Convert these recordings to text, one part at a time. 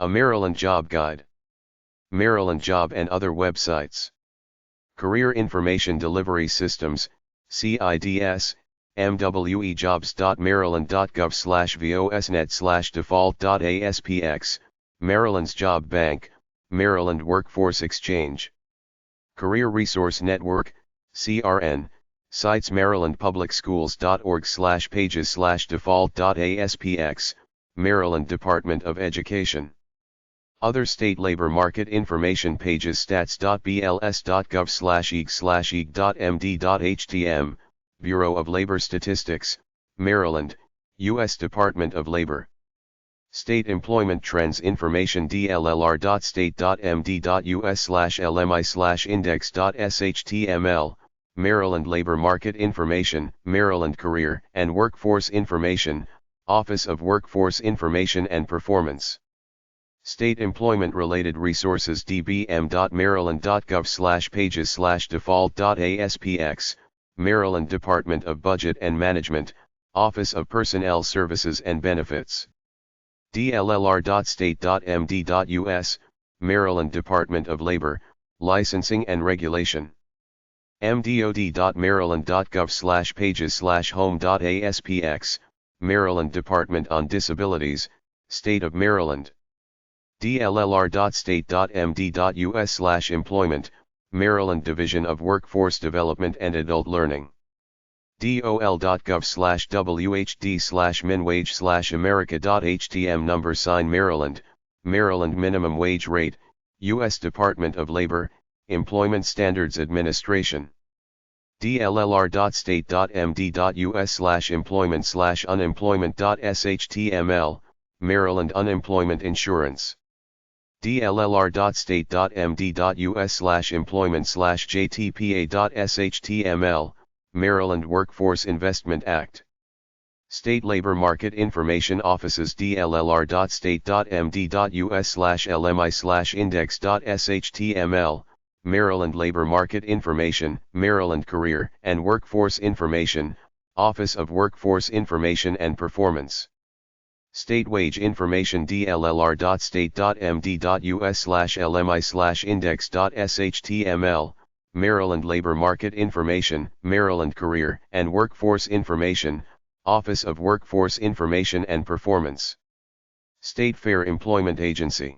A Maryland Job Guide. Maryland Job and other websites. Career Information Delivery Systems, CIDS, mwejobs.maryland.gov/vosnet/default.aspx, Maryland's Job Bank, Maryland Workforce Exchange. Career Resource Network, CRN, sites marylandpublicsschools.org/pages/default.aspx, Maryland Department of Education. Other state labor market information pages stats.bls.gov/eeg/eeg.md.htm, Bureau of Labor Statistics, Maryland, U.S. Department of Labor. State Employment Trends Information dllr.state.md.us/lmi/index.shtml, Maryland Labor Market Information, Maryland Career and Workforce Information, Office of Workforce Information and Performance. State Employment Related Resources dbm.maryland.gov/pages/default.aspx, Maryland Department of Budget and Management, Office of Personnel Services and Benefits. dllr.state.md.us, Maryland Department of Labor, Licensing and Regulation. mdod.maryland.gov/pages/home.aspx, Maryland Department on Disabilities, State of Maryland. dllr.state.md.us/employment, Maryland Division of Workforce Development and Adult Learning. dol.gov/whd/minwage/america.htm #, Maryland, Maryland Minimum Wage Rate, U.S. Department of Labor, Employment Standards Administration. dllr.state.md.us/employment/unemployment.shtml, Maryland Unemployment Insurance. dllr.state.md.us/employment/jtpa.shtml, Maryland Workforce Investment Act. State Labor Market Information Offices dllr.state.md.us/lmi/index.shtml, Maryland Labor Market Information, Maryland Career and Workforce Information, Office of Workforce Information and Performance. State Wage Information dllr.state.md.us/lmi/index.shtml, Maryland Labor Market Information, Maryland Career and Workforce Information, Office of Workforce Information and Performance. State Fair Employment Agency.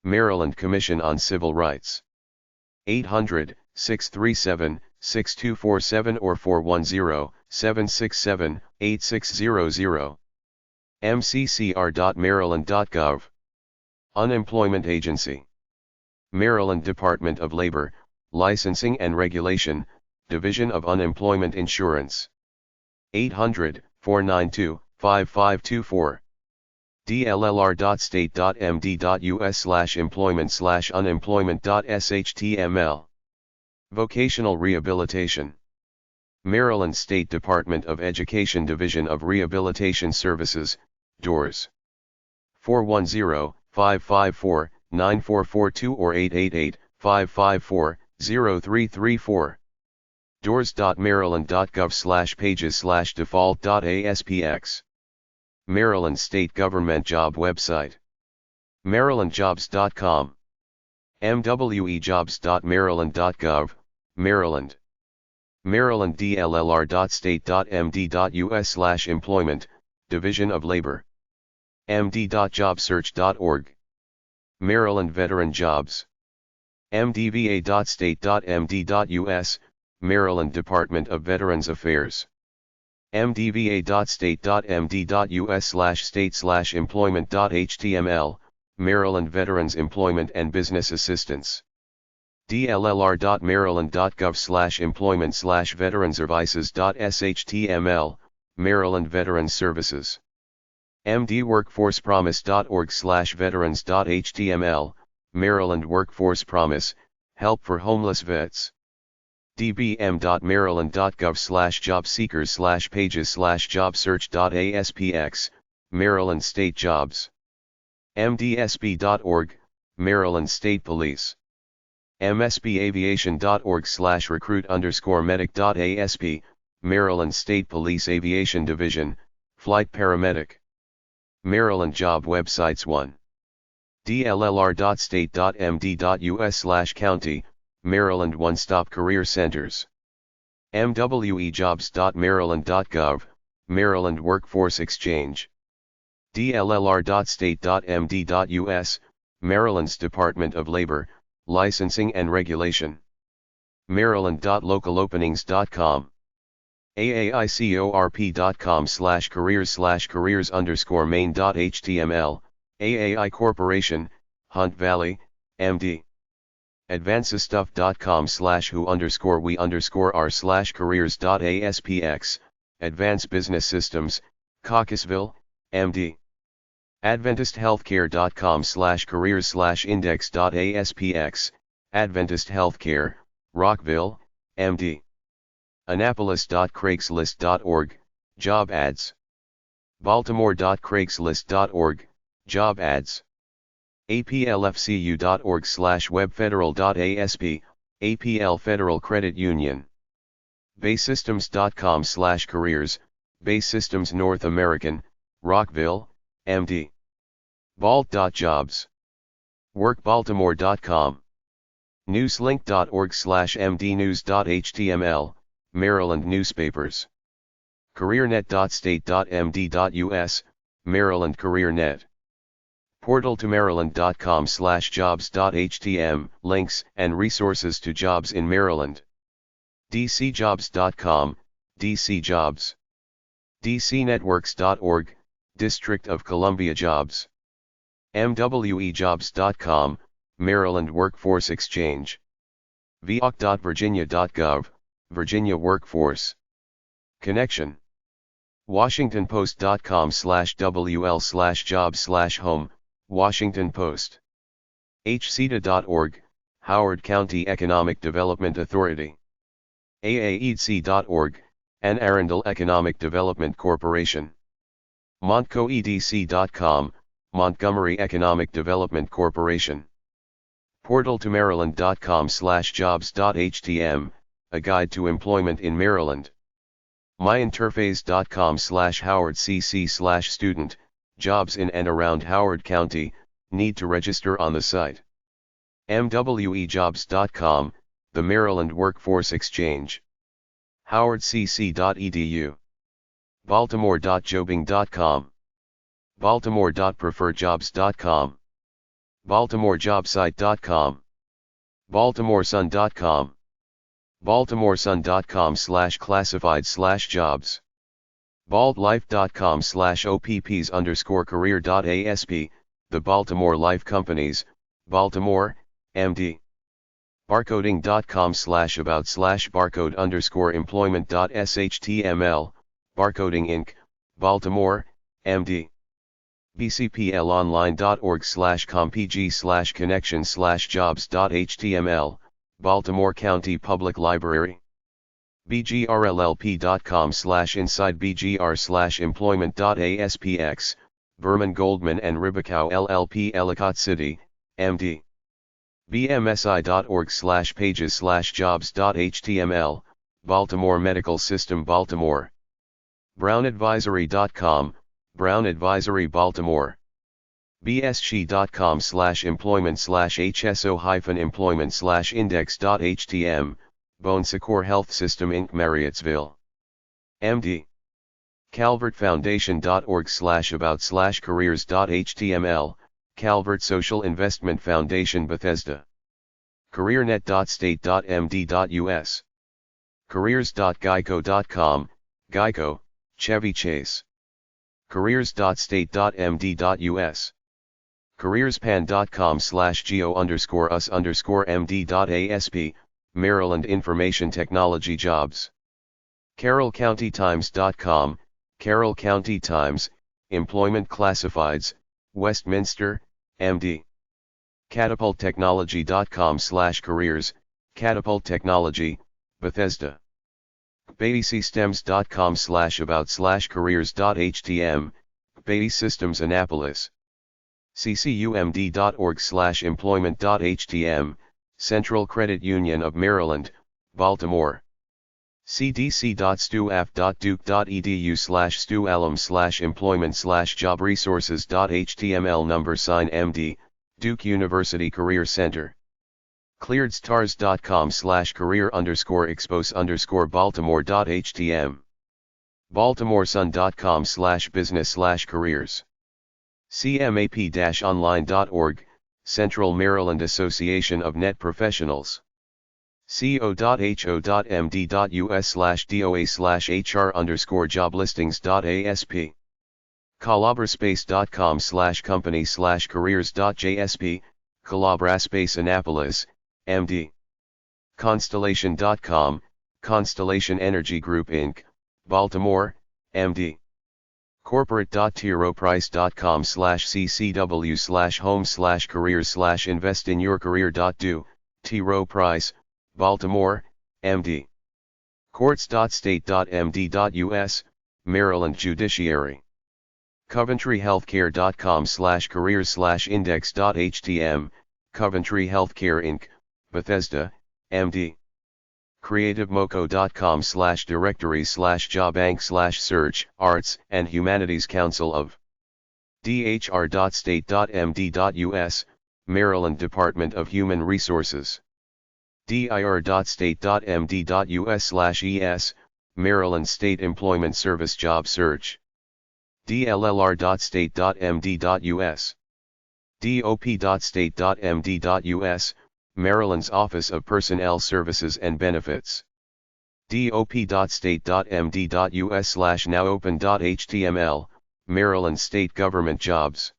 Maryland Commission on Civil Rights. 800-637-6247 or 410-767-8600. mccr.maryland.gov. Unemployment Agency. Maryland Department of Labor, Licensing and Regulation, Division of Unemployment Insurance. 800-492-5524. dllr.state.md.us/employment/unemployment.shtml. Vocational Rehabilitation. Maryland State Department of Education Division of Rehabilitation Services, DOORS. 410-554-9442 or 888-554-0334. doors.maryland.gov/pages/default.aspx. Maryland State Government Job Website. marylandjobs.com. mwejobs.maryland.gov, Maryland. Maryland dllr.state.md.us/employment, Division of Labor. md.jobsearch.org. Maryland Veteran Jobs. mdva.state.md.us, Maryland Department of Veterans Affairs. mdva.state.md.us/state/employment.html, Maryland Veterans Employment and Business Assistance. dllr.maryland.gov/employment/veteranservices.shtml, Maryland Veterans Services. mdworkforcepromise.org/veterans.html, Maryland Workforce Promise, Help for Homeless Vets. dbm.maryland.gov/jobseekers/pages/jobsearch.aspx, Maryland State Jobs. mdsb.org, Maryland State Police. msbaviation.org/recruit_medic.asp, Maryland State Police Aviation Division, Flight Paramedic. Maryland Job Websites 1. dllr.state.md.us/county, Maryland One-Stop Career Centers. mwejobs.maryland.gov, Maryland Workforce Exchange. dllr.state.md.us, Maryland's Department of Labor, Licensing and Regulation. maryland.localopenings.com. aaicorp.com/careers/careers_main.html, AAI Corporation, Hunt Valley, MD. advancestuff.com/who_we_are/careers.aspx, Advanced Business Systems, Caucusville, MD. adventisthealthcare.com/careers/index.aspx, Adventist Healthcare, Rockville, MD. annapolis.craigslist.org, job ads. baltimore.craigslist.org, job ads. aplfcu.org/webfederal.asp, APL Federal Credit Union. baysystems.com/careers, Bay Systems North American, Rockville, MD. balt.jobs. workbaltimore.com. newslink.org/mdnews.html, Maryland newspapers. careernet.state.md.us, Maryland CareerNet. portal to maryland.com/jobs.htm, links and resources to jobs in Maryland. dcjobs.com, DC Jobs. dcnetworks.org, District of Columbia Jobs. mwejobs.com, Maryland Workforce Exchange. voc.virginia.gov, Virginia Workforce Connection. washingtonpost.com/wl/jobs/home, Washington Post. hcda.org, Howard County Economic Development Authority. aaedc.org, Anne Arundel Economic Development Corporation. montcoedc.com, Montgomery Economic Development Corporation. portal to maryland.com/jobs.htm, a guide to employment in Maryland. myinterface.com/howardcc/student, jobs in and around Howard County, need to register on the site. mwejobs.com, the Maryland Workforce Exchange. howardcc.edu. baltimore.jobing.com. baltimore.preferredjobs.com. baltimorejobsite.com. baltimoresun.com. baltimoresun.com/classified/jobs. baltlife.com/opps_career.asp, the Baltimore Life Companies, Baltimore, MD. barcoding.com/about/barcode_employment.shtml, Barcoding Inc., Baltimore, MD. bcplonline.org/compg/connection/jobs.html, Baltimore County Public Library. bgrllp.com/insidebgr/employment.aspx, Berman Goldman and Ribicow LLP, Ellicott City, MD. bmsi.org/pages/jobs.html, Baltimore Medical System, Baltimore. brownadvisory.com, Brown Advisory, Baltimore. bsg.com/employment/hso-employment/index.htm, Bon Secours Health System Inc., Marriottsville, MD. calvertfoundation.org/about/careers.html, Calvert Social Investment Foundation, Bethesda. careernet.state.md.us. careers.geico.com, Geico, Chevy Chase. careers.state.md.us. careerspan.com/geo_us_md.asp, Maryland Information Technology Jobs. carrollcountytimes.com, Carroll County Times, Employment Classifieds, Westminster, MD. catapulttechnology.com/careers, Catapult Technology, Bethesda. babysystems.com/about/careers.htm, Baby Systems, Annapolis. ccumd.org/employment.htm, Central Credit Union of Maryland, Baltimore. cdc.stuaf.duke.edu/stualum/employment/jobresources.html #MD, Duke University Career Center. clearedstars.com/career_expos_baltimore.htm. baltimoresun.com/business/careers. cmap-online.org, Central Maryland Association of Net Professionals. co.ho.md.us/doa/hr_joblistings.asp. colabraspace.com/company/careers.jsp, Colabraspace Annapolis, MD. Constellation.com, Constellation Energy Group Inc., Baltimore, MD. corporate.troprice.com/ccw/home/careers/investinyourcareer.do, T. Rowe Price, Baltimore, MD. courts.state.md.us, Maryland Judiciary. coventryhealthcare.com/careers/index.htm, Coventry Healthcare Inc., Bethesda, MD. creativemoco.com/directory/jobbank/search, Arts and Humanities Council of dhr.state.md.us, Maryland Department of Human Resources. dir.state.md.us/es, Maryland State Employment Service Job Search. dllr.state.md.us. dop.state.md.us, Maryland's Office of Personnel Services and Benefits. dop.state.md.us/nowopen.html, Maryland State Government Jobs.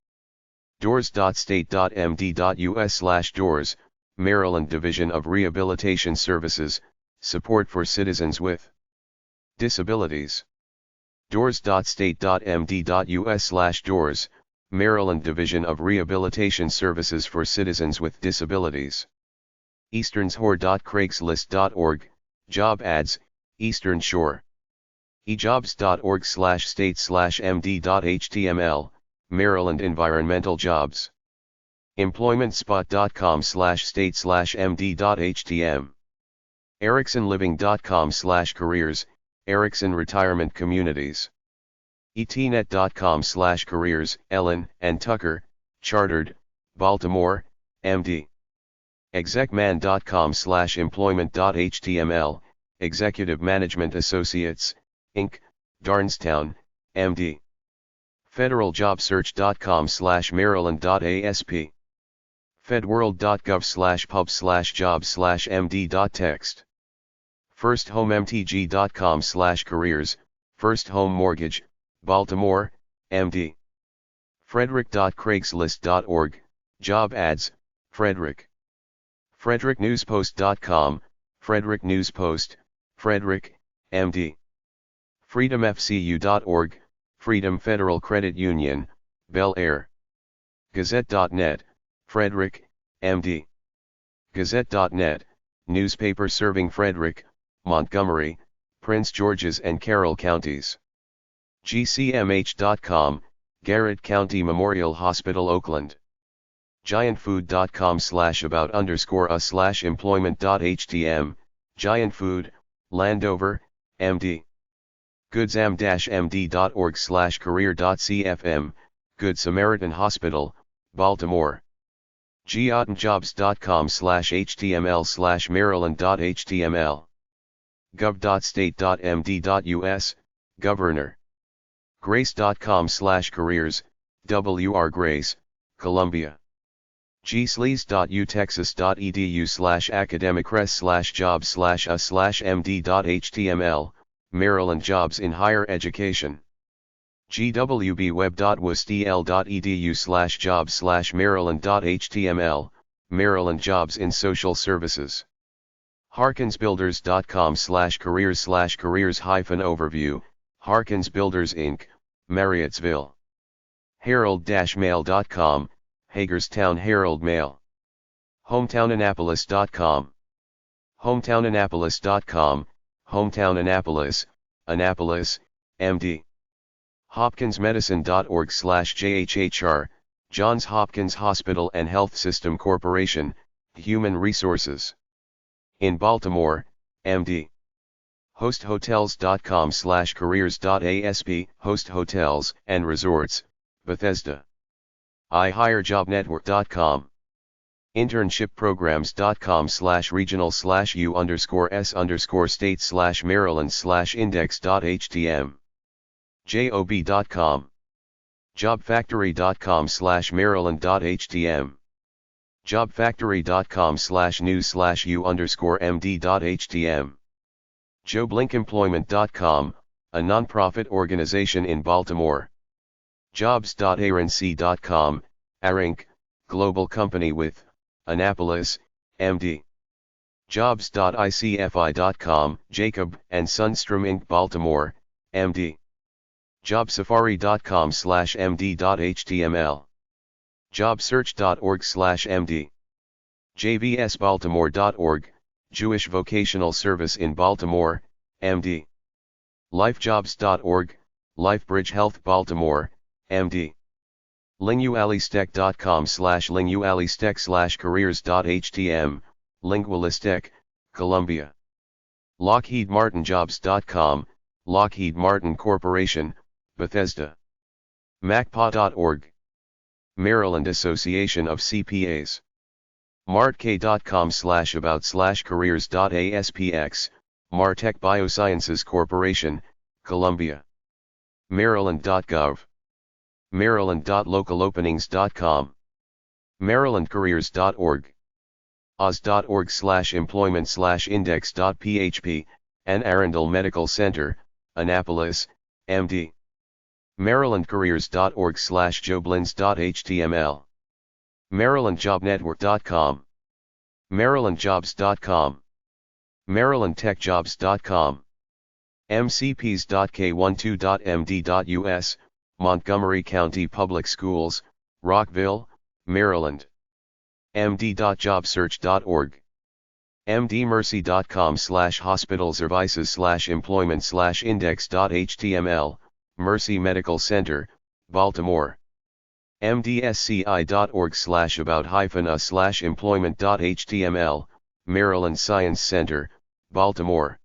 doors.state.md.us/doors, Maryland Division of Rehabilitation Services, Support for Citizens with Disabilities. doors.state.md.us/doors, Maryland Division of Rehabilitation Services for Citizens with Disabilities. easternshore.craigslist.org, Job Ads, Eastern Shore. ejobs.org/state/md.html, Maryland Environmental Jobs. employmentspot.com/state/md.htm. ericksonliving.com/careers, Erickson Retirement Communities. etnet.com/careers, Ellen and Tucker, Chartered, Baltimore, MD. execman.com/employment.html, Executive Management Associates, Inc., Darnestown, MD. federaljobsearch.com/maryland.asp. fedworld.gov/pub/jobs/md.text. firsthomemtg.com/careers, First Home Mortgage, Baltimore, MD. frederick.craigslist.org, Job Ads, Frederick. fredericknewspost.com, Frederick Newspost, Frederick, MD. freedomfcu.org, Freedom Federal Credit Union, Bel Air. Gazette.net, Frederick, MD. Gazette.net, newspaper serving Frederick, Montgomery, Prince George's and Carroll counties. GCMH.com, Garrett County Memorial Hospital, Oakland. giantfood.com/about_us/employment.htm, Giant Food, Landover, MD. goodsam-md.org/career.cfm, Good Samaritan Hospital, Baltimore. giottenjobs.com/html/maryland.html. gov.state.md.us, Governor. grace.com/careers, W.R. Grace, Columbia. gsleaze.utexas.edu/academicres/jobs/us/md.html, Maryland Jobs in Higher Education. gwbweb.wsdl.edu/jobs/maryland.html, Maryland Jobs in Social Services. harkinsbuilders.com/careers/careers-overview, Harkins Builders Inc., Marriottsville. herald-mail.com, Hagerstown Herald Mail. hometowninnapolis.com. hometowninnapolis.com, Hometown Annapolis, Annapolis, MD. hopkinsmedicine.org/jhhr, Johns Hopkins Hospital and Health System Corporation, Human Resources. In Baltimore, MD. hosthotels.com/careers.asp, Host Hotels and Resorts, Bethesda. iHireJobNetwork.com. internshipprograms.com/regional/u_s_state/maryland/index.htm. job.com. jobfactory.com/maryland.htm. jobfactory.com/news/u_md.htm. joblinkemployment.com, a nonprofit organization in Baltimore. jobs.arnc.com, Arinc, global company with, Annapolis, MD. jobs.icfi.com, Jacob and Sundstrom Inc., Baltimore, MD. jobsafari.com/md.html. jobsearch.org/md. jvsbaltimore.org, Jewish Vocational Service in Baltimore, MD. lifejobs.org, Lifebridge Health Baltimore, MD. lingualistech.com/lingualistech/careers.htm, Lingualistech, Columbia. lockheedmartinjobs.com, Lockheed Martin Corporation, Bethesda. macpa.org. Maryland Association of CPAs. martk.com/about/careers.aspx, Martech Biosciences Corporation, Columbia. maryland.gov. maryland.localopenings.com. marylandcareers.org. oz.org/employment/index.php, Anne Arundel Medical Center, Annapolis, MD. marylandcareers.org/joblins.html. marylandjobnetwork.com. marylandjobs.com. marylandtechjobs.com. mcps.k12.md.us, Montgomery County Public Schools, Rockville, Maryland. md.jobsearch.org. mdmercy.com/hospitalservices/employment/index.html, Mercy Medical Center, Baltimore. mdsci.org/about-us/employment.html, Maryland Science Center, Baltimore.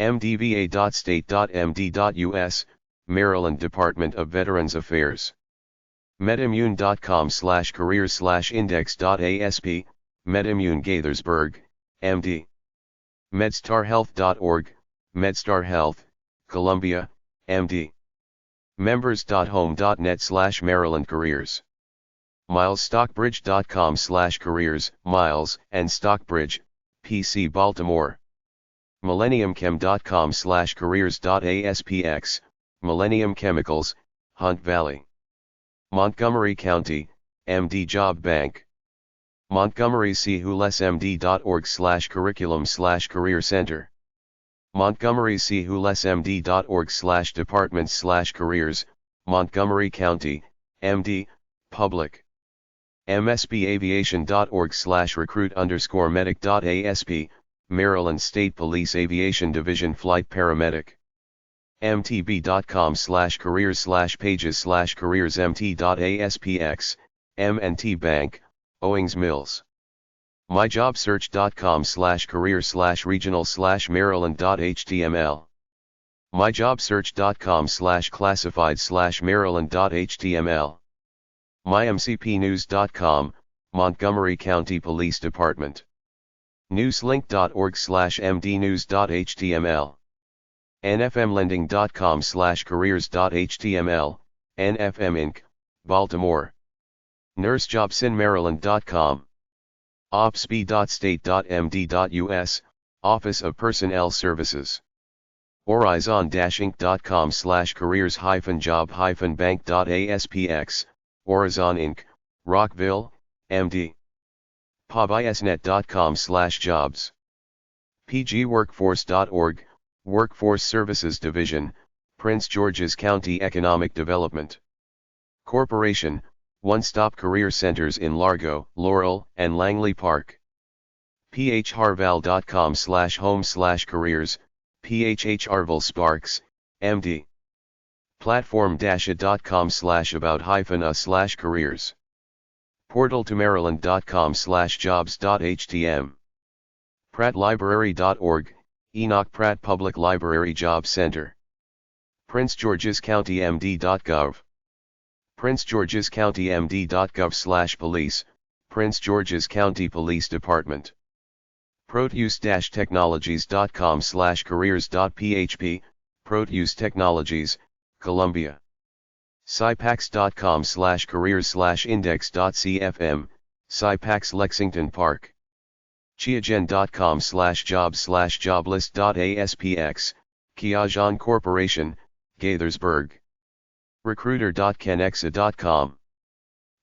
mdva.state.md.us, Maryland Department of Veterans Affairs. medimmune.com/careers/index.asp, Medimmune Gaithersburg, MD. medstarhealth.org, Medstar Health, Columbia, MD. members.home.net/Maryland Careers. milesstockbridge.com/careers, Miles and Stockbridge, PC Baltimore. millenniumchem.com/careers.aspx, Millennium Chemicals, Hunt Valley. Montgomery County, MD Job Bank. montgomerychulesmd.org/curriculum/career center. montgomerychulesmd.org/departments/careers, Montgomery County, MD, Public. msbaviation.org/recruit_medic.asp, Maryland State Police Aviation Division Flight Paramedic. mtb.com/careers/pages/careers-mt.aspx, M&T Bank, Owings Mills. myjobsearch.com/career/regional/maryland.html. myjobsearch.com/classified/maryland.html. mymcpnews.com, Montgomery County Police Department. newslink.org/mdnews.html. nfmlending.com/careers.html, NFM Inc., Baltimore. nursejobsinmaryland.com. opsb.state.md.us, Office of Personnel Services. Horizon-careers-job-bank.aspx, Horizon Inc., Rockville, MD. pabisnet.com/jobs. pgworkforce.org, Workforce Services Division, Prince George's County Economic Development Corporation, one-stop career centers in Largo, Laurel, and Langley Park. phharval.com/home/careers, phharval Sparks, MD. platform-it.com/about-us/careers. portaltomaryland.com/jobs.htm. prattlibrary.org, Enoch Pratt Public Library Job Center. princegeorgescountymd.gov. princegeorgescountymd.gov/police, Prince George's County Police Department. Proteus-technologies.com/careers.php, Proteus Technologies, Columbia. SciPax.com/careers/index.cfm, SciPax Lexington Park. Qiagen.com/jobs/joblist.aspx, Qiagen Corporation, Gaithersburg. Recruiter.canexa.com.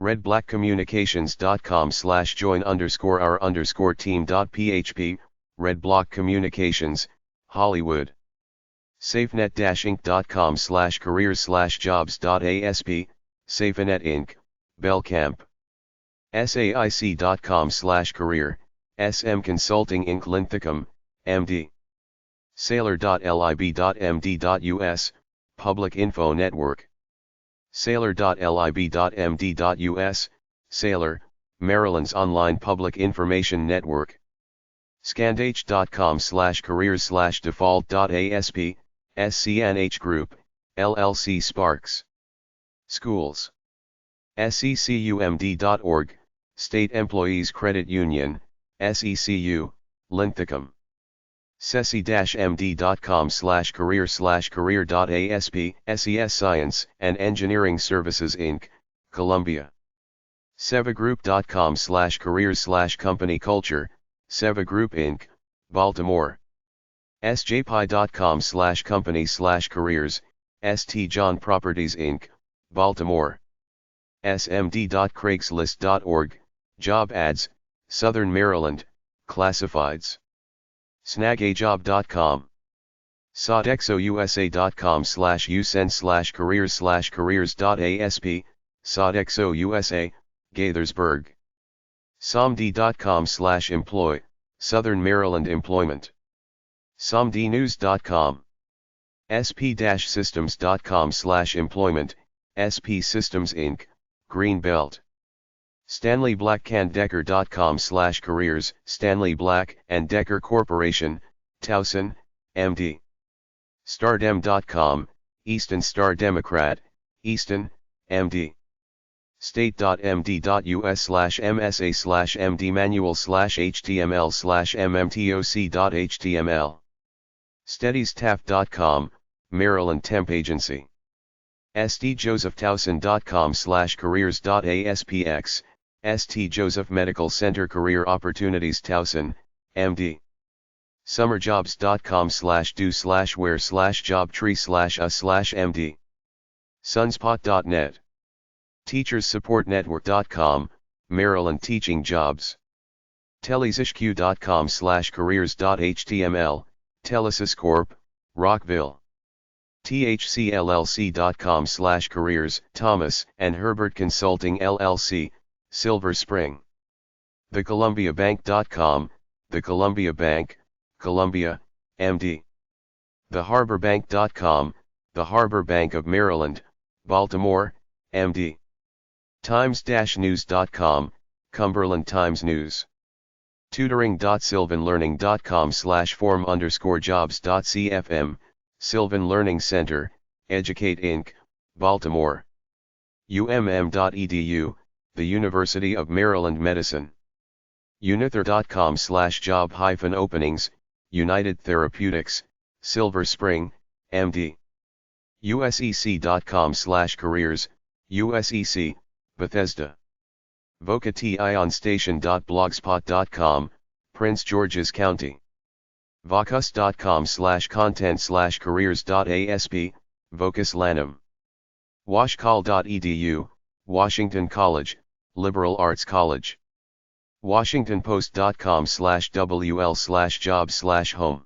redblockcommunications.com/join_our_team.php, Redblock Communications, Hollywood. SafeNet-inc.com/careers/jobs.asp, SafeNet Inc., Belcamp. SAIC.com/career, SM Consulting Inc. Linthicum, MD. Sailor.lib.md.us, Public Info Network. Sailor.lib.md.us, Sailor, Maryland's online public information network. Scandh.com/careers/default.asp, SCNH Group, LLC Sparks. Schools. SECUMD.org, State Employees Credit Union, SECU, Linthicum. SECU-MD.com/career/career.asp, SES Science and Engineering Services Inc., Columbia. SEVAgroup.com/careers/company culture, SEVA Group Inc., Baltimore. SJPI.com/company/careers, ST John Properties Inc., Baltimore. SMD.craigslist.org, Job Ads, Southern Maryland, Classifieds. Snagajob.com. Sodexousa.com/usen/careers/careers.asp, Sodexo USA, Gaithersburg. Somd.com/employ, Southern Maryland Employment. Somdnews.com. sp-systems.com/employment, SP Systems Inc., Greenbelt. StanleyBlackandDecker.com/careers, Stanley Black and Decker Corporation, Towson, MD. Stardem.com, Easton Star Democrat, Easton, MD. State.md.us/msa/md manual/html/mmtoc.html. SteadyStaff.com, Maryland Temp Agency. stjosephtowson.com/careers.aspx, St. Joseph Medical Center Career Opportunities Towson, MD. Summerjobs.com/do/where/jobtree/us/md. Sunspot.net. TeachersSupportNetwork.com, Maryland Teaching Jobs. TelisishQ.com/careers.html, Telesis Corp., Rockville. THCLLC.com/careers, Thomas and Herbert Consulting LLC, Silver Spring. TheColumbiaBank.com, The Columbia Bank, Columbia, MD. TheHarborBank.com, The Harbor Bank of Maryland, Baltimore, MD. Times-News.com, Cumberland Times News. Tutoring.sylvanlearning.com/form_jobs.cfm, Sylvan Learning Center, Educate Inc., Baltimore. UMM.edu, The University of Maryland Medicine. Unither.com/job-openings, United Therapeutics, Silver Spring, MD. USEC.com/careers, USEC, Bethesda. VocaTIOnStation.blogspot.com, Prince George's County. Vocus.com/content/careers.asp, Vocus Lanham. Washcall.edu, Washington College, Liberal Arts College. WashingtonPost.com/wl/jobs/home.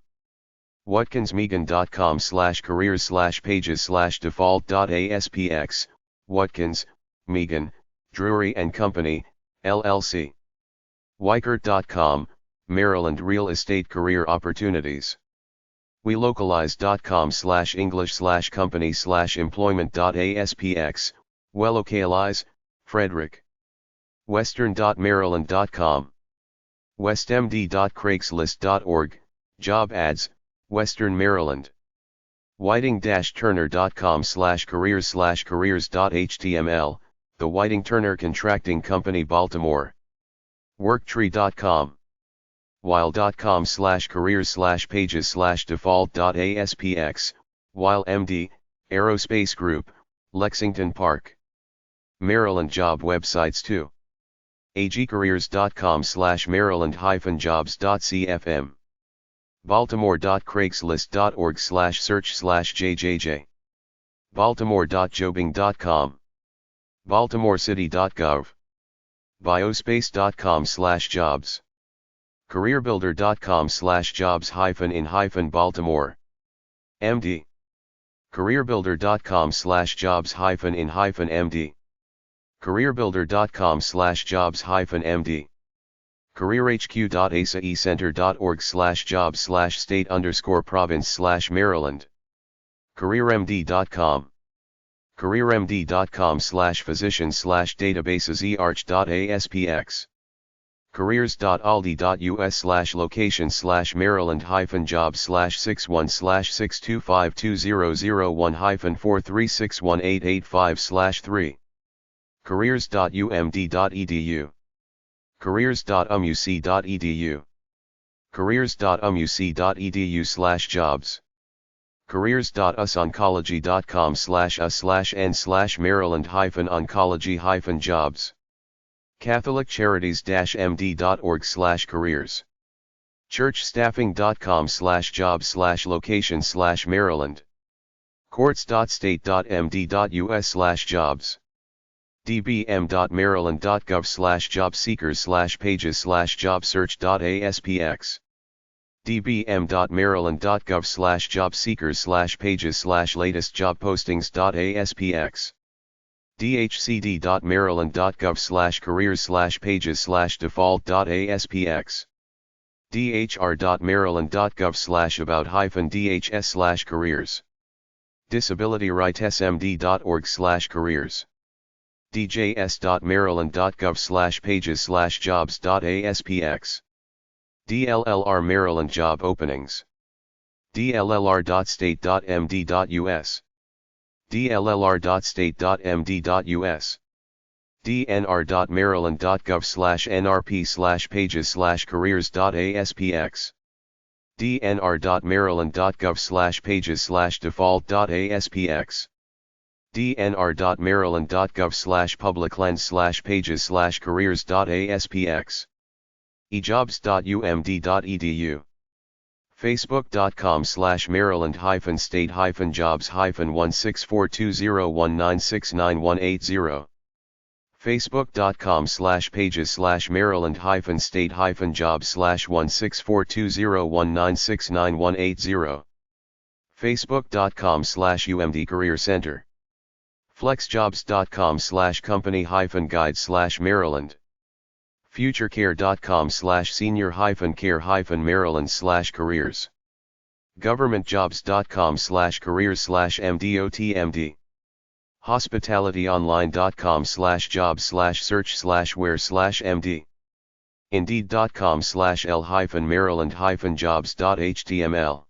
WatkinsMegan.com/careers/pages/default.aspx, Watkins, Megan, Drury and Company, LLC. Weichert.com, Maryland Real Estate Career Opportunities. WeLocalize.com/English/company/employment.aspx, WeLocalize, Frederick. Western.maryland.com. westmd.craigslist.org, Job Ads, Western Maryland. Whiting-Turner.com/careers/careers.html, The Whiting Turner Contracting Company Baltimore. Worktree.com. While.com/careers/pages/default.aspx, While MD, Aerospace Group, Lexington Park, Maryland job websites too. agcareers.com/maryland-jobs.cfm. baltimore.craigslist.org/search/jjj. baltimore.jobbing.com. baltimorecity.gov. biospace.com/jobs. careerbuilder.com/jobs-in-Baltimore. MD. careerbuilder.com/jobs-in-MD. careerbuilder.com/jobs-MD. careerhq.asaecenter.org/jobs/state_province/Maryland. careermd.com. careermd.com/physician/databases-earch.aspx. careers.aldi.us/location/Maryland-jobs/6152001-4361885/3. careers.umd.edu. careers.umuc.edu. careers.umuc.edu/jobs. careers.usoncology.com/us/n/Maryland-oncology-jobs. catholiccharities-md.org/careers. churchstaffing.com/jobs/location/Maryland. courts.state.md.us/jobs. dbm.maryland.gov/jobseekers/pages/jobsearch.aspx. dbm.maryland.gov/jobseekers/pages/latest job postings.aspx. dhcd.maryland.gov/careers/pages/default.aspx. dhr.maryland.gov/about-dhs/careers. disabilityrightsmd.org/careers. djs.maryland.gov/pages/jobs.aspx. DLLR Maryland job openings. dllr.state.md.us. dllr.state.md.us. dnr.maryland.gov/nrp/pages/careers.aspx. dnr.maryland.gov/pages/default.aspx. dnr.maryland.gov/publiclens/pages/careers.aspx. ejobs.umd.edu. facebook.com/maryland-state-jobs-1642019698180. facebook.com/pages/maryland-state-jobs/1642019698180. facebook.com/umd Career Center. flexjobs.com/company-guide/Maryland. futurecare.com/senior-care-Maryland/careers. governmentjobs.com/careers/mdotmd. hospitalityonline.com/jobs/search/where/md. indeed.com/l-maryland-jobs.html.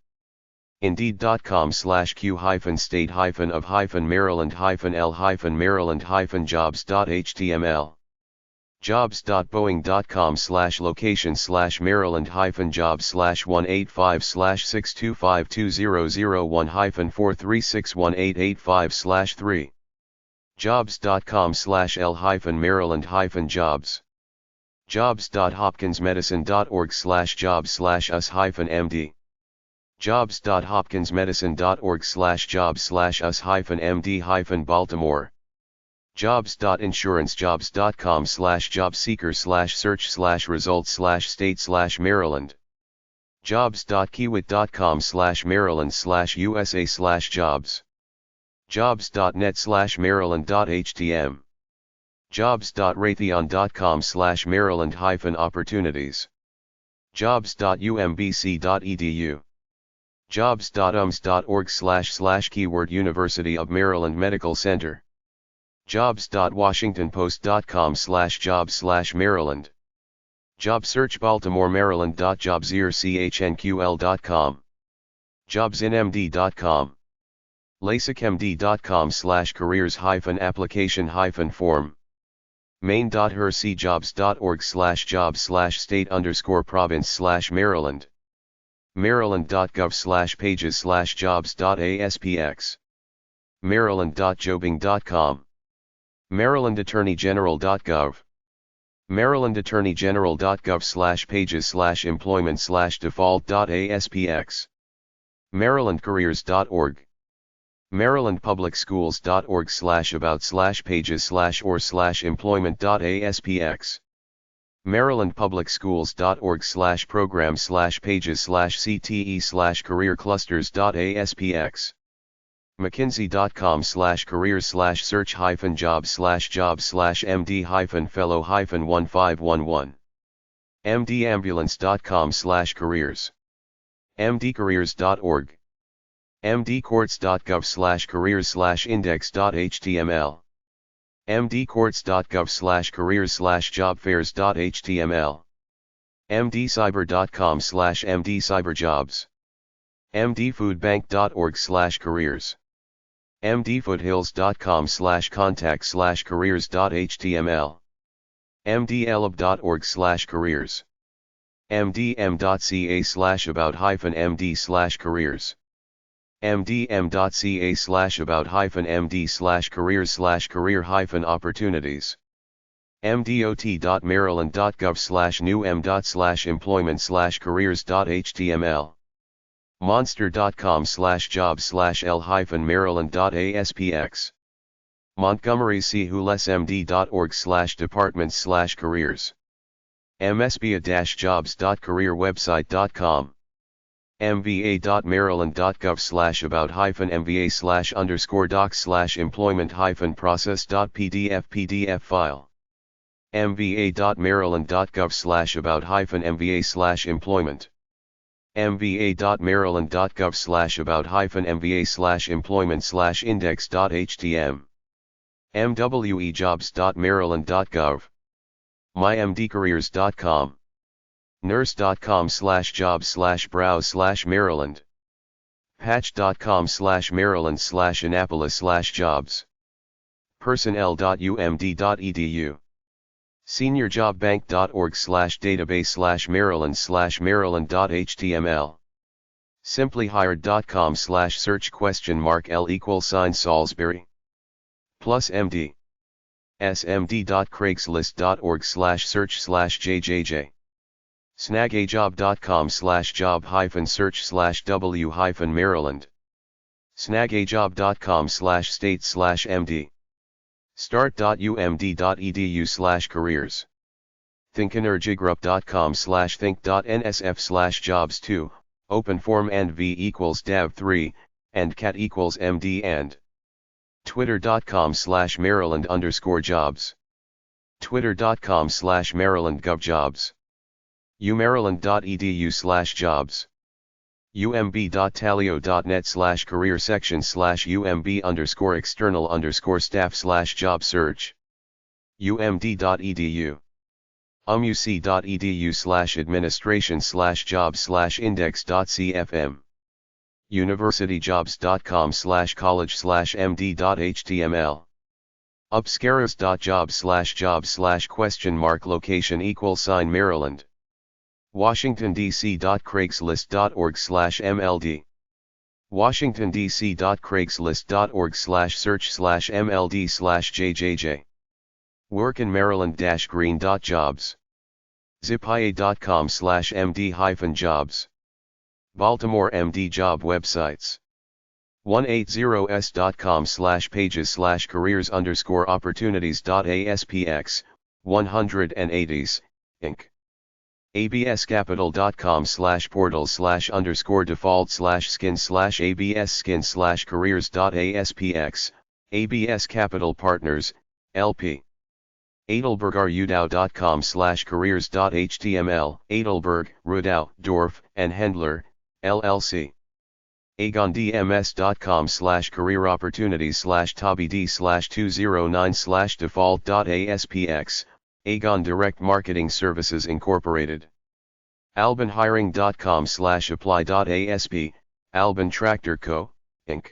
indeed.com/q-state-of-maryland-l-maryland-jobs.html. jobs.boeing.com/location/Maryland-jobs/185/6252001-4361885/3. jobs.com/l-maryland-jobs. jobs.hopkinsmedicine.org/jobs/us-md. jobs.hopkinsmedicine.org/jobs/us-md-Baltimore. jobs.insurance-jobs.com/jobseeker/search/results/state/Maryland. jobs.kiewit.com/Maryland/USA/jobs. jobs.net/Maryland.htm. jobs.raytheon.com/Maryland-opportunities. jobs.umbc.edu. jobs.ums.org//keyword University of Maryland Medical Center. jobs.washingtonpost.com/jobs/Maryland. Job search Baltimore Maryland.jobsearch.chnql.com. jobsinmd.com. lasicmd.com/careers-application-form. main.hercjobs.org/job/state_province/Maryland. maryland.gov/pages/jobs.aspx. maryland.jobbing.com. marylandattorneygeneral.gov. marylandattorneygeneral.gov/pages/employment/default.aspx. marylandcareers.org. marylandpublicschools.org/about/pages/or/employment.aspx. marylandpublicschools.org/programs/pages/cte/career-clusters.aspx. mckinsey.com/careers/search-jobs/md-fellow-1511. mdambulance.com/careers. mdcareers.org. mdcourts.gov/careers/index.html. mdcourts.gov/careers/jobfairs.html. mdcyber.com/mdcyberjobs. mdfoodbank.org/careers. mdfoothills.com/contact/careers.html. mdlab.org/careers. mdm.ca/about-md/careers. mdm.ca/about-md/careers/career-opportunities. mdot.maryland.gov/newm./employment/careers.html. monster.com/jobs/l-maryland.aspx. montgomerychulesmd.org/departments/careers. msba-jobs.careerwebsite.com. mva.maryland.gov/about-mva/docs/employment-process.pdf file. mva.maryland.gov/about-mva/employment. mva.maryland.gov/about-mva/employment/index.htm. mwejobs.maryland.gov. mymdcareers.com. nurse.com/jobs/browse/Maryland. patch.com/Maryland/Annapolis/jobs. personnel.umd.edu. seniorjobbank.org/database/Maryland/Maryland.html. simplyhired.com/search?l=Salisbury. plus MD. smd.craigslist.org/search/jjj. snagajob.com/job-search/w-Maryland. snagajob.com/state/MD. start.umd.edu/careers. thinkenergygroup.com/think.nsf/jobs2, openform and v=dav3, and cat=md and. twitter.com/Maryland_jobs. twitter.com/MarylandGovJobs. umaryland.edu/jobs. umb.talio.net/career section/umb_external_staff/job search. umd.edu. umuc.edu/administration/jobs/index.cfm. universityjobs.com/college/md.html. upscaris.jobs/jobs/?location=, Maryland. washingtondc.craigslist.org/mld. washingtondc.craigslist.org/search/mld/jjj. work in Maryland-green.jobs. zipia.com/md-jobs. Baltimore MD job websites. 180s.com/pages/careers_opportunities.aspx, 180s, Inc. abscapital.com/portal/underscore-default/skin/absskin/careers.aspx, ABS Capital Partners, LP. Adelberg-Udau.com/careers.html, Adelberg, Rudau, Dorf, and Hendler, LLC. agondms.com/career-opportunities/tabd/209/default.aspx, Agon Direct Marketing Services Incorporated. albanhiring.com/apply.asp, Alban Tractor Co., Inc.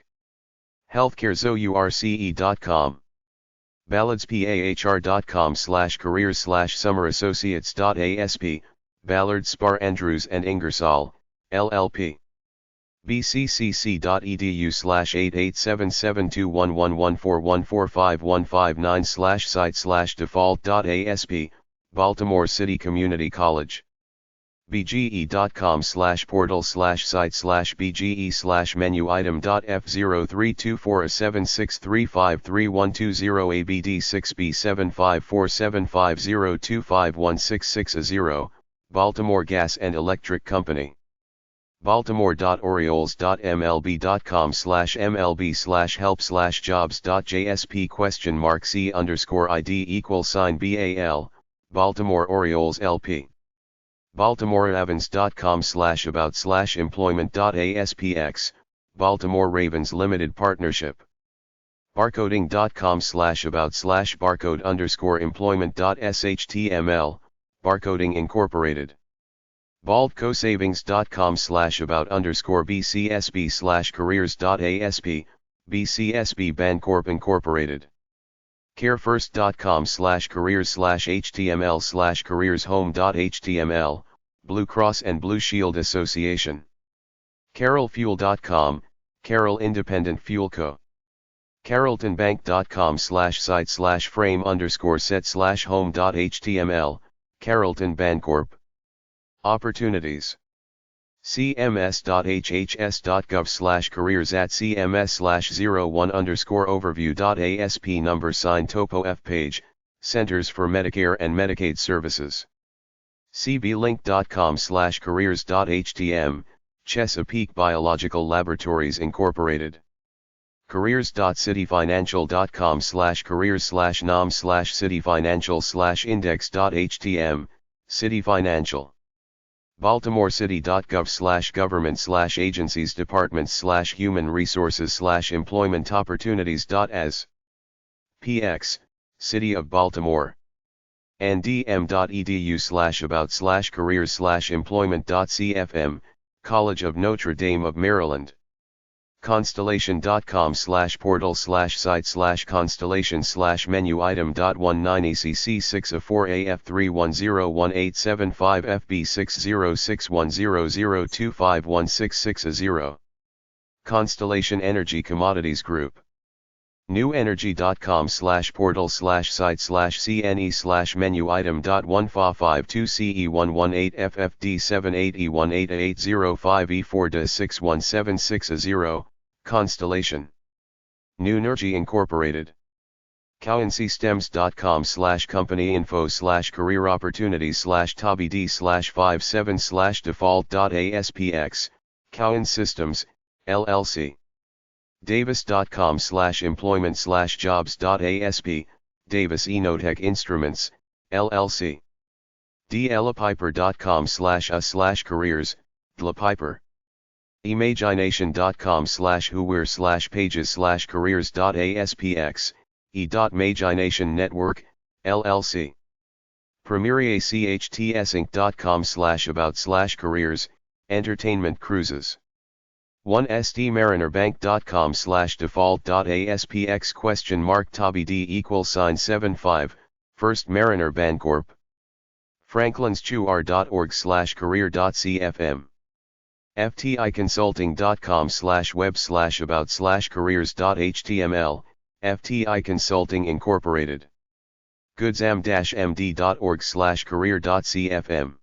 healthcarezource.com. balladspah.com/careers/summerassociates.asp, Ballard Spar Andrews and Ingersoll, LLP. bccc.edu/88772114145159/site/default.asp, Baltimore City Community College. bge.com/portal/site/bge/menu item.f03247635120abd6B754750251660, Baltimore Gas and Electric Company. baltimore.orioles.mlb.com/mlb/help/jobs.jsp?c_id=BAL, Baltimore Orioles LP. baltimoreevans.com/about/employment.aspx, Baltimore Ravens Limited Partnership. barcoding.com/about/barcode_employment.shtml, Barcoding Incorporated. baldcosavings.com/about_bcsb/careers.asp, BCSB Bancorp Incorporated. carefirst.com/careers/html/careershome.html, Blue Cross and Blue Shield Association. carolfuel.com, Carroll Independent Fuel Co. carrolltonbank.com/site/frame_set/home.html, Carrollton Bancorp. Opportunities. cms.hhs.gov/careers@cms/01_overview.asp number sign topo F page, Centers for Medicare and Medicaid Services. cblink.com/careers.htm, Chesapeake Biological Laboratories Incorporated. careers.cityfinancial.com/careers/nom/cityfinancial/index.htm, City Financial. baltimorecity.gov/government/agencies departments/human resources/employment opportunities.as. px, City of Baltimore. ndm.edu/about/careers/employment.cfm, College of Notre Dame of Maryland. constellation.com/portal/site/constellation/menu item.190cc604AF3101875FB60610025160. Constellation Energy Commodities Group. newenergy.com/portal/site/cne/menu item.15527E118FFD78E18805E4-61760, Constellation. Newnergy Incorporated. cowansystems.com/companyinfo/career opportunities/tobd/57/default.aspx, Cowan Systems, LLC. davis.com/employment/jobs.asp, Davis Enotech Instruments, LLC. dlapiper.com/us/careers, dlapiper. imagination.com/whowere/pages/careers.aspx, e.magination Network, LLC. premierachthsinc.com/about/careers, entertainment cruises. 1stMariner.default.aspx?tobd=75, First Mariner Bancorp. franklinschur.org/career.cfm. fticonsulting.com/web/about/careers.html, FTI Consulting Incorporated. goodsam-md.org/career.cfm.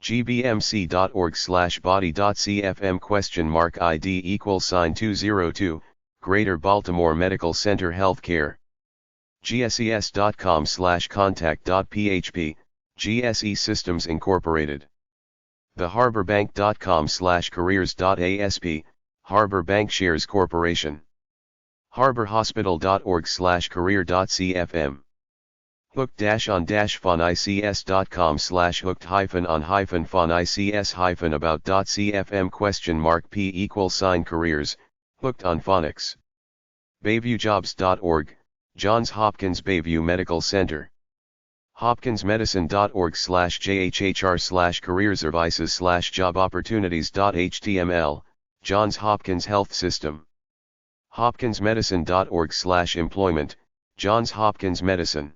gbmc.org/body.cfm ?ID=202, Greater Baltimore Medical Center Healthcare. gses.com/contact.php, GSE Systems Incorporated. theharborbank.com/careers.asp, Harbor Bankshares Corporation. harborhospital.org/career.cfm. hooked-on-phonics.com/hooked-on-about.cfm?p=careers, Hooked on Phonics. bayviewjobs.org, Johns Hopkins Bayview Medical Center. hopkinsmedicine.org/jhhr/careerservices/job-opportunities.html, Johns Hopkins Health System. hopkinsmedicine.org/employment, Johns Hopkins Medicine.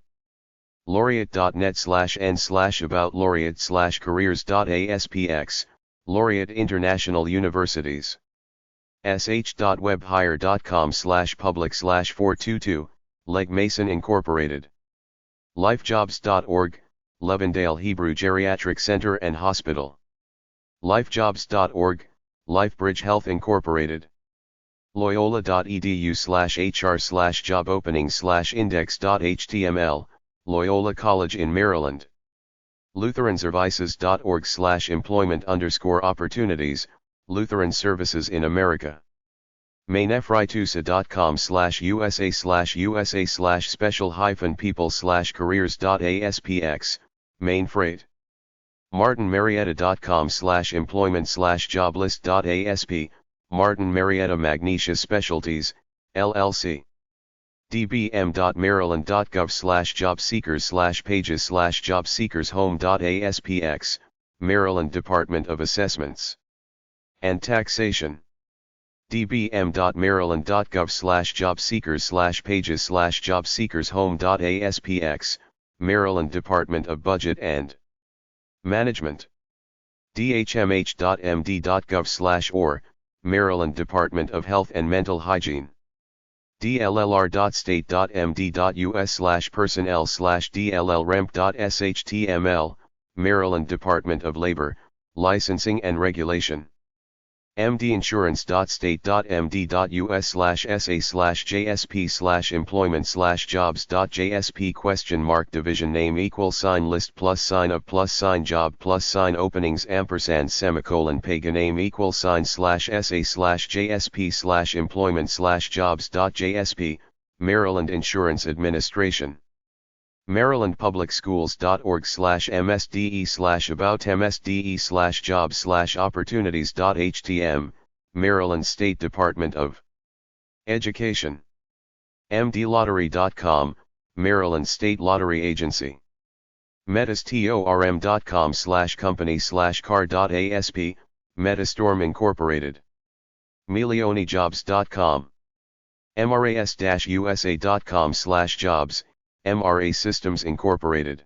Laureate.net/n/about laureate/careers.aspx, Laureate International Universities. sh.webhire.com/public/422, Legg Mason Incorporated. Lifejobs.org, Levendale Hebrew Geriatric Center and Hospital. Lifejobs.org, Lifebridge Health Incorporated. Loyola.edu/hr/jobopenings/index.html, Loyola College in Maryland. Lutheranservices.org/employment_opportunities, Lutheran Services in America. mainefritusa.com/usa/special-people/careers.aspx, Main Freight. martinmarietta.com/employment/joblist.asp, Martin Marietta Magnesia Specialties, LLC. dbm.maryland.gov/jobseekers/pages/jobseekershome.aspx, Maryland Department of Assessments and Taxation. dbm.maryland.gov/jobseekers/pages/jobseekershome.aspx, Maryland Department of Budget and Management. dhmh.md.gov/or, Maryland Department of Health and Mental Hygiene. dllr.state.md.us/personnel/dllremp.shtml, Maryland Department of Labor, Licensing and Regulation. mdinsurance.state.md.us/sa/jsp/employment/jobs.jsp ? Division name =list +of +job +openings & pagan name =/sa/jsp/employment/jobs.jsp, Maryland Insurance Administration. marylandpublicsschools.org/msde/about/msde/jobs/opportunities.htm, Maryland State Department of Education. mdlottery.com, Maryland State Lottery Agency. metastorm.com/company/car.asp, Metastorm Incorporated. Milionijobs.com. mras-usa.com/jobs, MRA Systems Incorporated.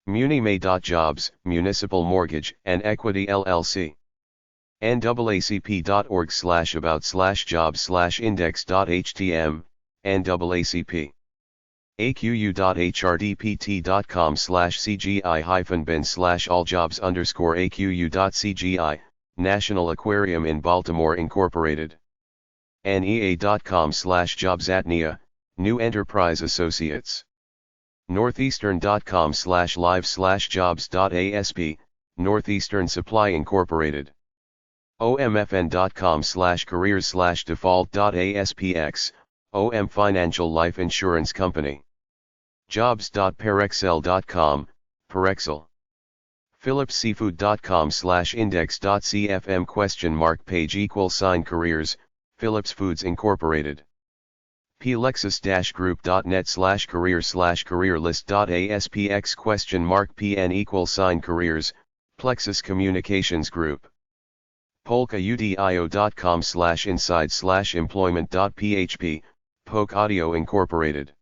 munimay.jobs, Municipal Mortgage and Equity LLC. naacp.org/about/jobs/index.htm, NAACP. aqu.hdpt.com/cgi-bin/alljobs_aqu.cgi, National Aquarium in Baltimore Incorporated. NEA.com/jobsatnia, New Enterprise Associates. Northeastern.com/live/jobs.asp, Northeastern Supply Incorporated. omfn.com/careers/default.aspx, OM Financial Life Insurance Company. jobs.parexel.com, Parexel. phillipsseafood.com/index.cfm ?page=careers, Phillips Foods Incorporated. plexus-group.net/career/career-list.aspx ?pn=careers, Plexus Communications Group. polkaudio.com/inside/employment.php, Polk Audio Incorporated.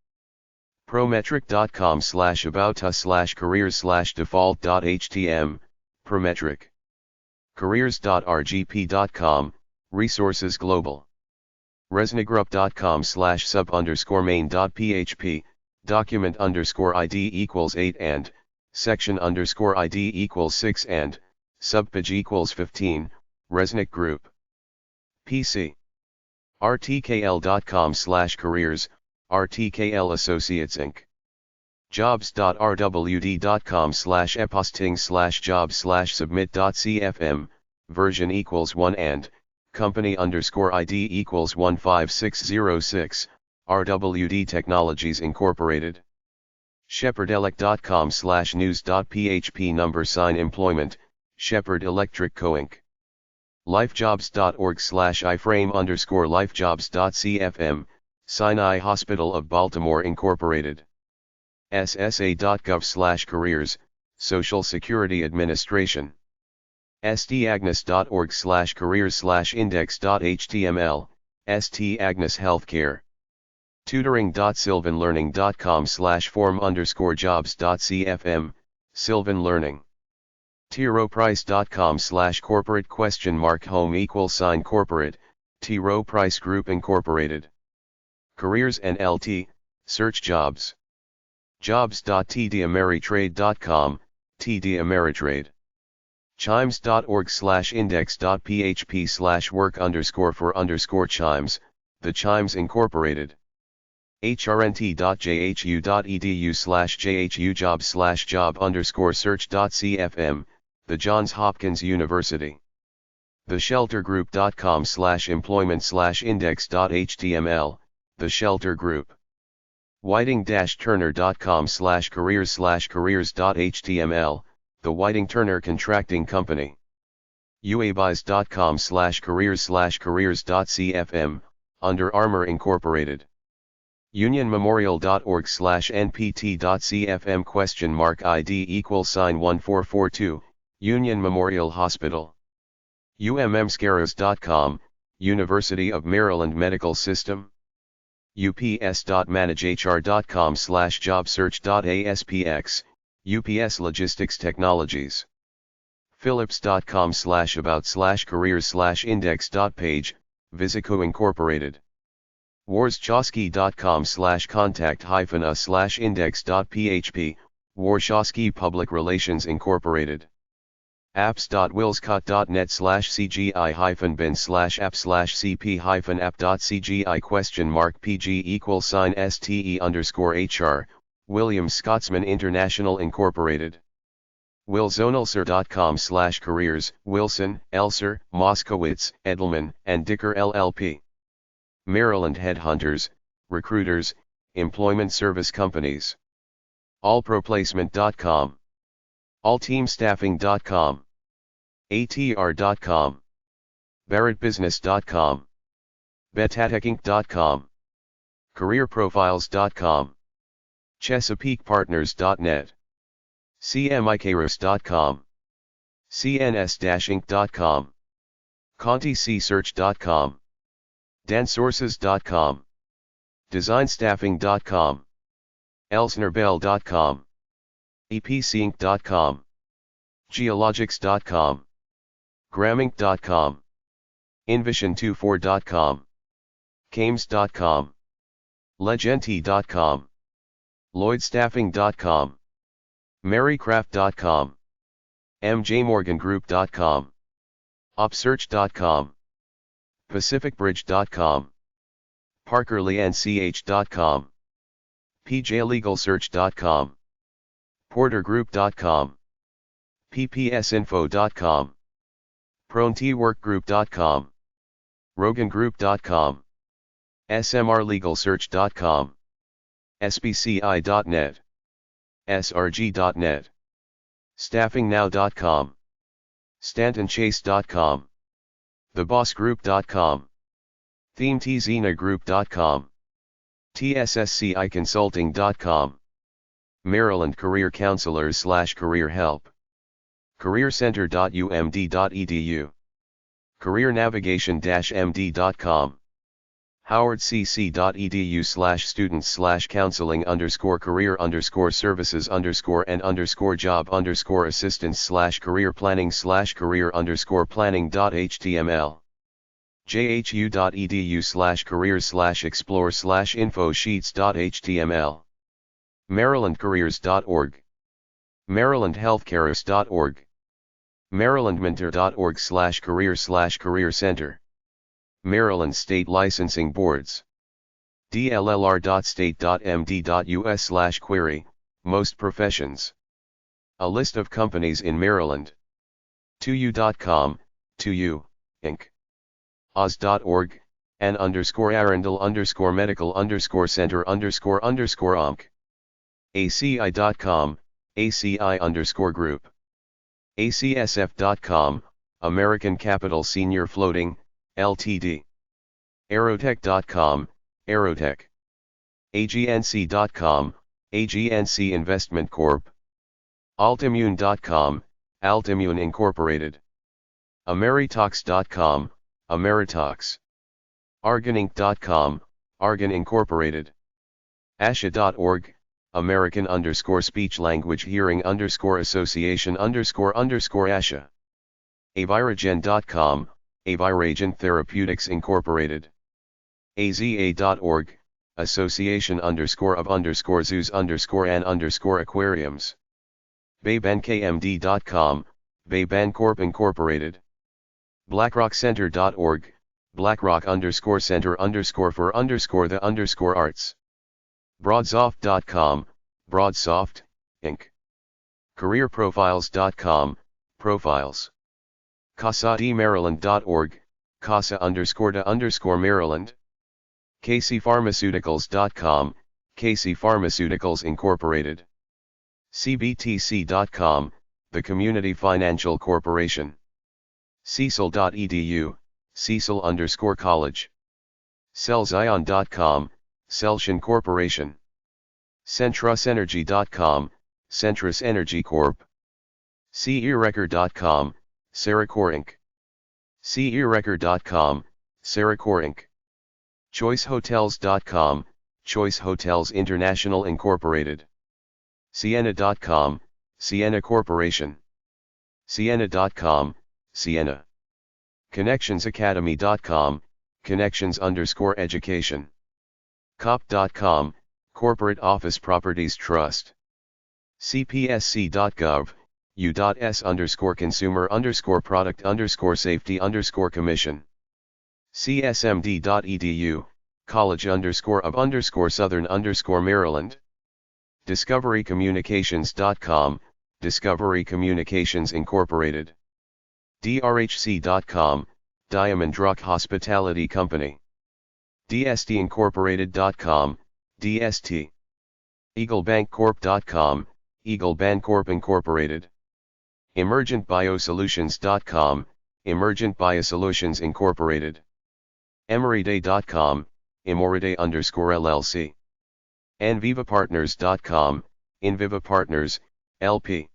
prometric.com/about-us/careers/default.htm, Prometric. careers.rgp.com, Resources Global. resnagroup.com/sub_main.php, document_ID =8 and, section_ID =6 and, subpage =15, Resnick Group. PC. rtkl.com/careers, RTKL Associates Inc. jobs.rwd.com/eposting/jobs/submit.cfm, version =1 and, company_ID =15606, RWD Technologies Incorporated. shepherdelic.com/news.php #employment, Shepherd Electric Co. Inc. lifejobs.org/iframe_lifejobs.cfm, Sinai Hospital of Baltimore Incorporated. ssa.gov/careers, Social Security Administration. stagnes.org/careers/index.html, St. Agnes Healthcare. tutoring.sylvanlearning.com/form_jobs.cfm, Sylvan Learning. TROPrice.com/corporate?home=corporate, T. Rowe Price Group Incorporated. Careers NLT, search jobs. Jobs.tdameritrade.com, TD Ameritrade. Chimes.org/index.php/work_for_chimes, The Chimes Incorporated. hrnt.jhu.edu/jhujobs/job_search.cfm, The Johns Hopkins University. thesheltergroup.com/employment/index.html, The Shelter Group. whiting-turner.com/careers/careers.html, The Whiting Turner Contracting Company. uabiz.com/careers/careers.cfm, Under Armour Incorporated. unionmemorial.org/npt.cfm?id=1442, Union Memorial Hospital. ummscaros.com, University of Maryland Medical System. ups.managehr.com/jobsearch.aspx, UPS Logistics Technologies. philips.com/about/careers/index.page, Visico Incorporated. warshawski.com/contact-us/index.php, Warshawski Public Relations Incorporated. apps.wilscott.net/cgi-bin/app.cgi?pg=ste_HR, Williams Scotsman International Incorporated. wilsonelser.com/careers, Wilson, Elser, Moskowitz, Edelman, and Dicker LLP. Maryland Headhunters, Recruiters, Employment Service Companies. allproplacement.com. allteamstaffing.com. atr.com. barrettbusiness.com. betatecinc.com. careerprofiles.com. chesapeakepartners.net. cmicaros.com. cns-inc.com. contisearch.com. dansources.com. designstaffing.com. elsnerbell.com. epcinc.com. geologics.com. graminc.com. invision24.com. cames.com. legenti.com. lloydstaffing.com. marycraft.com. mjmorgangroup.com. upsearch.com. pacificbridge.com. parkerlynch.com. pjlegalsearch.com. portergroup.com. ppsinfo.com. pronetworkgroup.com. rogangroup.com. smrlegalsearch.com. sbci.net. srg.net. staffingnow.com. stantonchase.com. thebossgroup.com. themetzena.group.com. tssciconsulting.com. Maryland Career Counselors/Career Help. careercenter.umd.edu. careernavigation-md.com. howardcc.edu/students/counseling_career_services_career planning/career_planning.html. jhu.edu/careers/explore/infosheets.html. marylandcareers.org. marylandhealthcareers.org. marylandmentor.org/career/career center. Maryland State Licensing Boards. dllr.state.md.us/query, most professions. A list of companies in Maryland. 2u.com, 2u, Inc. oz.org, an_arundel_medical_center_omc. aci.com, aci_group. acsf.com, American Capital Senior Floating, Ltd. aerotech.com, Aerotech. agnc.com, AGNC Investment Corp. altimmune.com, Altimmune Incorporated. ameritox.com, Ameritox. argoninc.com, Argon Incorporated. ASHA.org, American Speech Language Hearing Association _ASHA. Aviragen.com, Aviragen Therapeutics Incorporated. AZA.org, Association of Zoos and Aquariums. BayBankMD.com, BayBancorp Incorporated. BlackRockCenter.org, BlackRock Center for the arts. Broadsoft.com, Broadsoft, Inc. CareerProfiles.com, Profiles. CasaDeMaryland.org, Casa_de_Maryland. KCPharmaceuticals.com, KC Pharmaceuticals Incorporated. CBTC.com, the Community Financial Corporation. Cecil.edu, Cecil_College. CellZion.com, Celsian Corporation. CentruseEnergy.com, Centrus Energy Corp. CERecord.com, Cerecor Inc. CERecord.com, Cerecor Inc. ChoiceHotels.com, Choice Hotels International Incorporated. Sienna.com, Sienna Corporation. Sienna.com, Sienna. ConnectionsAcademy.com, Connections_education. COP.com, Corporate Office Properties Trust. CPSC.gov, U.S_consumer_product_safety_commission. CSMD.edu, College_of_Southern_Maryland. DiscoveryCommunications.com, Discovery Communications Incorporated. DRHC.com, Diamond Rock Hospitality Company. DSTincorporated.com, DST. EagleBankCorp.com, Eagle Bancorp Incorporated. EmergentBiosolutions.com, Emergent Biosolutions Incorporated. Emoriday.com, Emoriday_LLC. Envivapartners.com, Inviva Partners, LP.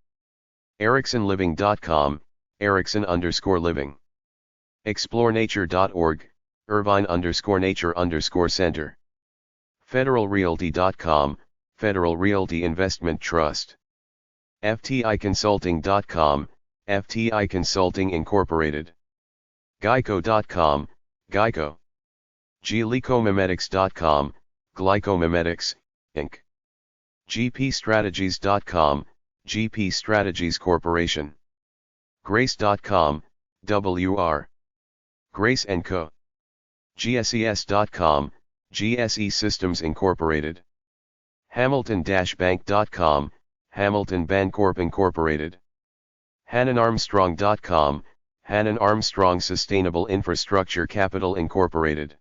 EricksonLiving.com, Erickson_living. ExploreNature.org, Irvine_nature_center. FederalRealty.com, Federal Realty Investment Trust. FTIConsulting.com, FTI Consulting Incorporated. Geico.com, Geico. Glycomimetics.com, Glycomimetics, Inc. GPStrategies.com, GP Strategies Corporation. Grace.com, WR. Grace & Co. GSES.com, GSE Systems Incorporated. Hamilton-Bank.com, Hamilton Bancorp Incorporated. HannonArmstrong.com, Hannon Armstrong Sustainable Infrastructure Capital Incorporated.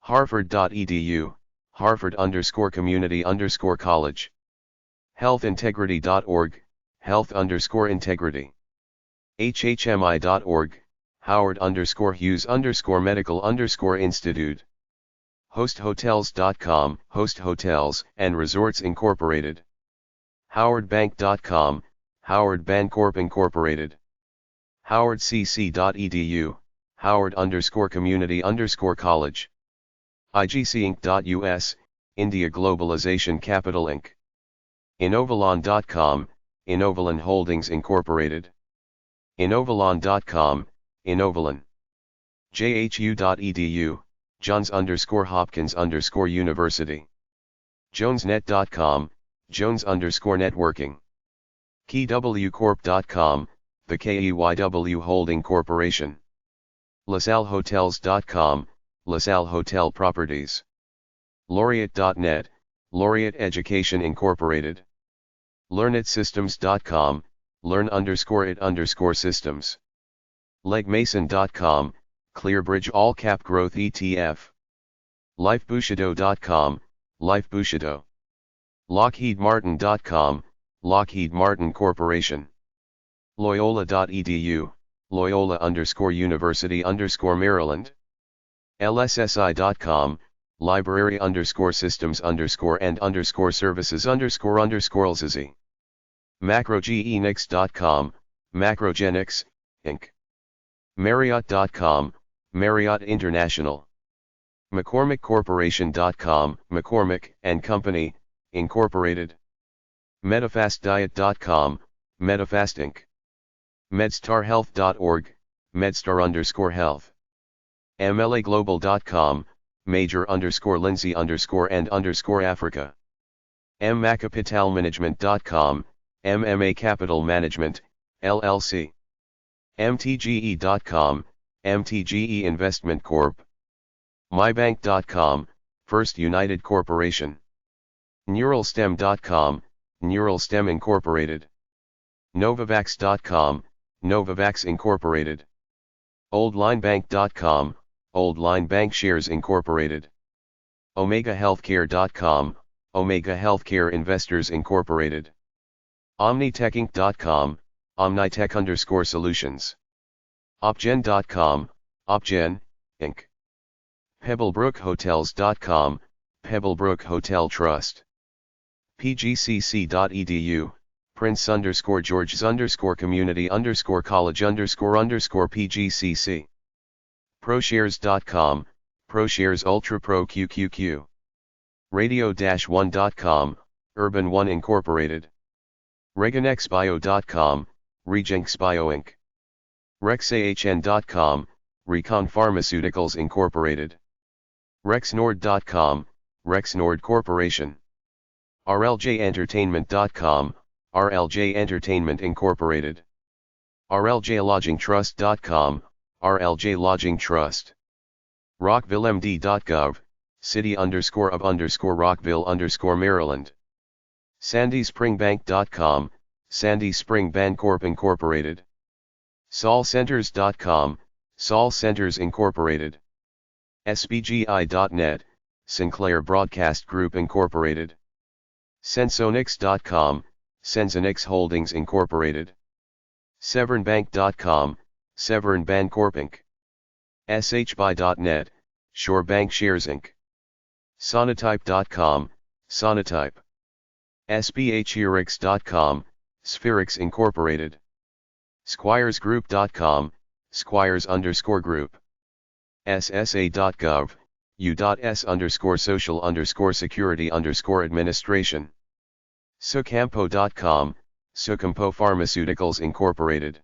Harvard.edu, Harvard_community_college. Healthintegrity.org, Health_integrity. HHMI.org, Howard_Hughes_Medical_Institute. HostHotels.com, Host Hotels and Resorts Incorporated. HowardBank.com, Howard Bancorp Incorporated. HowardCC.edu, Howard_community_college. IGCinc.us, India Globalization Capital Inc. Inovalon.com, Inovalon Holdings Incorporated. Inovalon.com, Inovalon. JHU.edu, Johns_Hopkins_University. JonesNet.com, Jones_networking. KeyWcorp.com, the KEYW Holding Corporation. LaSalleHotels.com, LaSalle Hotel Properties. Laureate.net, Laureate Education Incorporated. LearnItSystems.com, Learn_it_systems. LegMason.com, ClearBridge All Cap Growth ETF. LifeBushido.com, Life Bushido. LockheedMartin.com, Lockheed Martin Corporation. Loyola.edu, Loyola_University_Maryland. LSSI.com, Library_and_services_LSSI. MacroGenix.com, Macrogenics, Inc. Marriott.com, Marriott International. McCormickCorporation.com, McCormick & Company, Incorporated. MedFastDiet.com, Medifast Inc. MedStarHealth.org, MedStar_Health. MLAGlobal.com, Major_Lindsay_and_Africa. MMacapitalmanagement.com, MMA Capital Management, LLC. MTGE.com, MTGE Investment Corp. MyBank.com, First United Corporation. Neuralstem.com, Neuralstem Incorporated. Novavax.com, Novavax Incorporated. OldLineBank.com, OldLine Bank Shares Incorporated. OmegaHealthcare.com, Omega Healthcare Investors Incorporated. OmniTechInc.com, OmniTech_Solutions. Opgen.com, Opgen, Inc. PebbleBrook.Hotels.com, Pebblebrook Hotel Trust. PGCC.edu, Prince_George's_community_college_PGCC. ProShares.com, ProShares Ultra Pro QQQ. Radio-1.com, Urban One Incorporated. ReganXBio.com, RegenXBio Inc. RexAHN.com, Recon Pharmaceuticals Incorporated. RexNord.com, RexNord Corporation. RLJEntertainment.com, RLJ Entertainment Incorporated. RLJLodgingTrust.com, RLJ Lodging Trust. RockvilleMD.gov, City_of_Rockville_Maryland. SandySpringBank.com, Sandy Spring Bancorp Incorporated. SolCenters.com, Sol Centers Incorporated. SBGI.net, Sinclair Broadcast Group Incorporated. Sensonix.com, Sensonix Holdings Incorporated. SevernBank.com, Severn Bancorp Inc. SHBuy.net, Shore Bank Shares Inc. Sonotype.com, Sonotype. SPHERIX.com, Spherix Incorporated. SquiresGroup.com, Squires_Group. SSA.gov, U.S_Social_Security_Administration. Sucampo.com, Sucampo Pharmaceuticals Incorporated.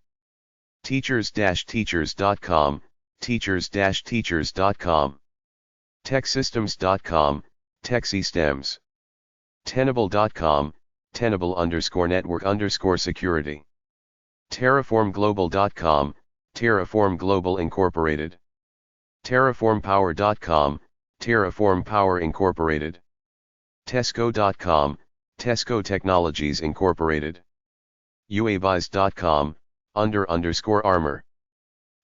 Teachers-Teachers.com, Teachers-Teachers.com. TechSystems.com, TechSystems. Tenable.com, Tenable_Network_Security. TerraformGlobal.com, Terraform Global Incorporated. TerraformPower.com, Terraform Power Incorporated. Tesco.com, Tesco Technologies Incorporated. UAVIS.com, _Armor.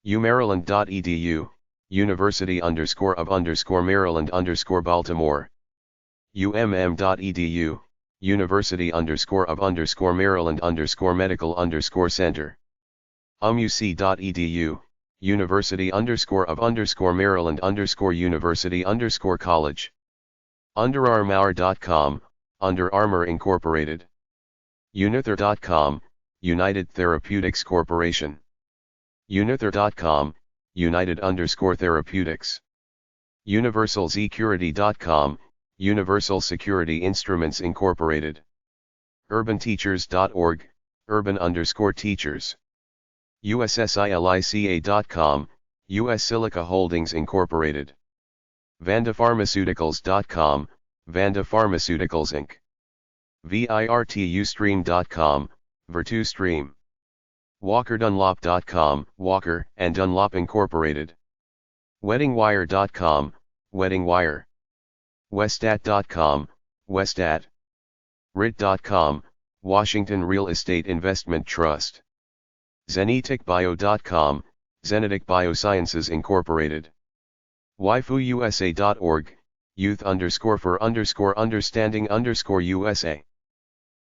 UMaryland.edu, University_of_Maryland_Baltimore. UMM.edu, University_of_Maryland_Medical_Center. UC.edu, University_of_Maryland_University_College. UnderArmour.com, Under Armour Incorporated. Unither.com, United Therapeutics Corporation. Unither.com, United_Therapeutics. UniversalSecurity.com, Universal Security Instruments Incorporated. UrbanTeachers.org, Urban_Teachers. USSILICA.com, US Silica Holdings Incorporated. VandaPharmaceuticals.com, Vanda Pharmaceuticals Inc. VIRTUstream.com, VirtuStream. WalkerDunlop.com, Walker & Dunlop Incorporated. WeddingWire.com, WeddingWire. Westat.com, Westat. RIT.com, Washington Real Estate Investment Trust. Zeneticbio.com, Zenetic Biosciences Incorporated. WaifuUSA.org, Youth_for_understanding_USA.